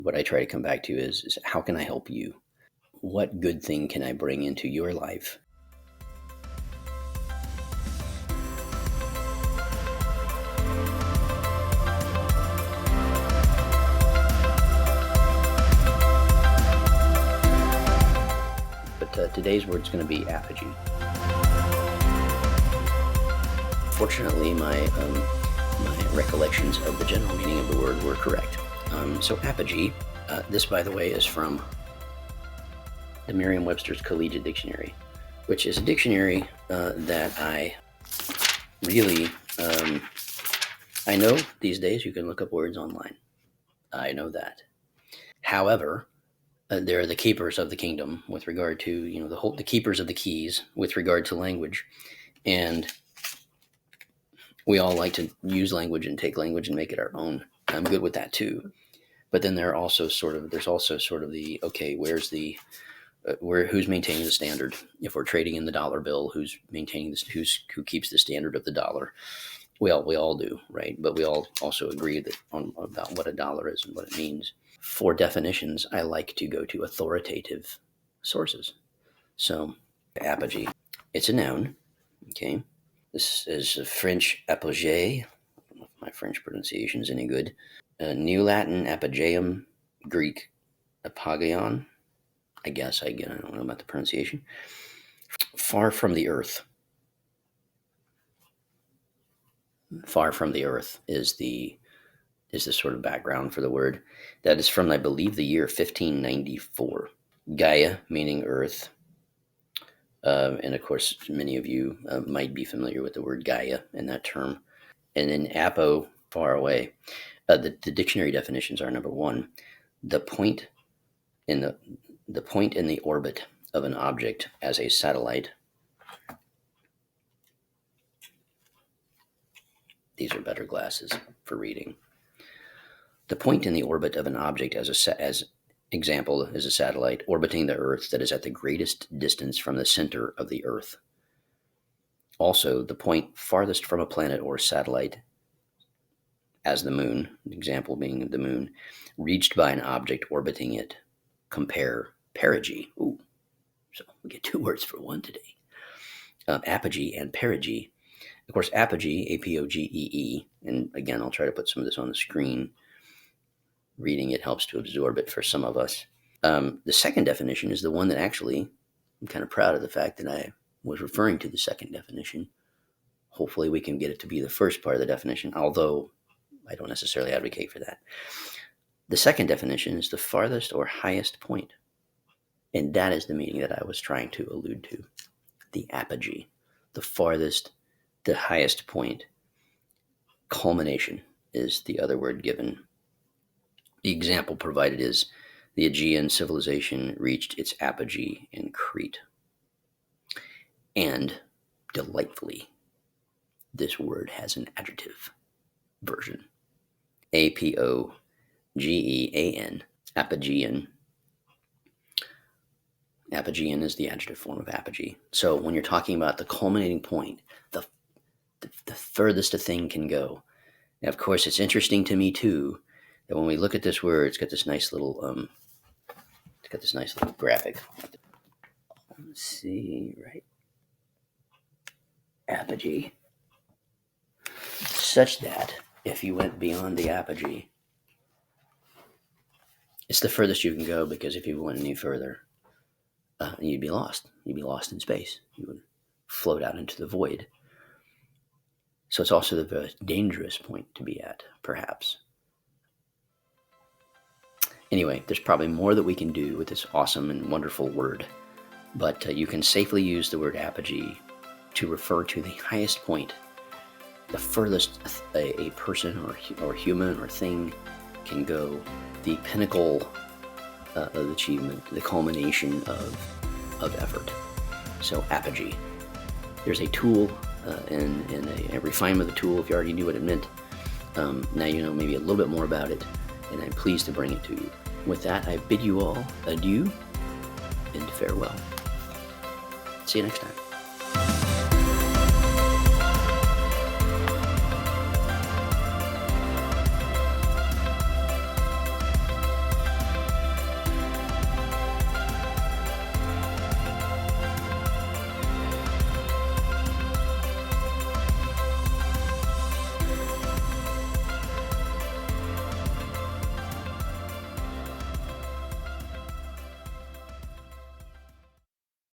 What I try to come back to is how can I help you? What good thing can I bring into your life? But today's word is going to be apogee. Fortunately, my recollections of the general meaning of the word were correct. So apogee, this, by the way, is from the Merriam-Webster's Collegiate Dictionary, which is a dictionary that I really, I know these days you can look up words online. I know that. However, they're the keepers of the kingdom with regard to, the keepers of the keys with regard to language. And we all like to use language and take language and make it our own. I'm good with that too. But then there's also sort of the, okay, where's the, who's maintaining the standard? If we're trading in the dollar bill, who's maintaining this, who keeps the standard of the dollar? We all do, right? But we all also agree about what a dollar is and what it means. For definitions, I like to go to authoritative sources. So, apogee, it's a noun, okay? This is a French apogee. I don't know if my French pronunciation is any good. New Latin apogeum, Greek apogeon. I guess, I don't know about the pronunciation. Far from the earth. Far from the earth is the sort of background for the word. That is from, I believe, the year 1594. Gaia, meaning earth. And of course, many of you might be familiar with the word Gaia and that term. And then apo, far away. The dictionary definitions are: number one, the point in the orbit of an object as a satellite. These are better glasses for reading. The point in the orbit of an object as example is a satellite orbiting the Earth that is at the greatest distance from the center of the Earth. Also, the point farthest from a planet or satellite, as the moon, example being the moon, reached by an object orbiting it. Compare perigee. Ooh, so we get two words for one today. Apogee and perigee. Of course, apogee, A-P-O-G-E-E, and again, I'll try to put some of this on the screen. Reading it helps to absorb it for some of us. The second definition is the one that actually, I'm kind of proud of the fact that I was referring to the second definition. Hopefully we can get it to be the first part of the definition, although I don't necessarily advocate for that. The second definition is the farthest or highest point. And that is the meaning that I was trying to allude to. The apogee, the farthest, the highest point. Culmination is the other word given. The example provided is the Aegean civilization reached its apogee in Crete. And delightfully, this word has an adjective version. A-P-O-G-E-A-N, apogean. Apogean is the adjective form of apogee. So when you're talking about the culminating point, the furthest a thing can go. Now, of course, it's interesting to me too that when we look at this word, it's got this nice little graphic. Let's see, right? Apogee. Such that if you went beyond the apogee, it's the furthest you can go, because if you went any further, you'd be lost. You'd be lost in space. You would float out into the void. So it's also the very dangerous point to be at, perhaps. Anyway, there's probably more that we can do with this awesome and wonderful word, but you can safely use the word apogee to refer to the highest point, the furthest a person or human or thing can go, the pinnacle of achievement, the culmination of effort. So apogee. There's a tool and a refinement of the tool if you already knew what it meant. Now you know maybe a little bit more about it, and I'm pleased to bring it to you. With that, I bid you all adieu and farewell. See you next time.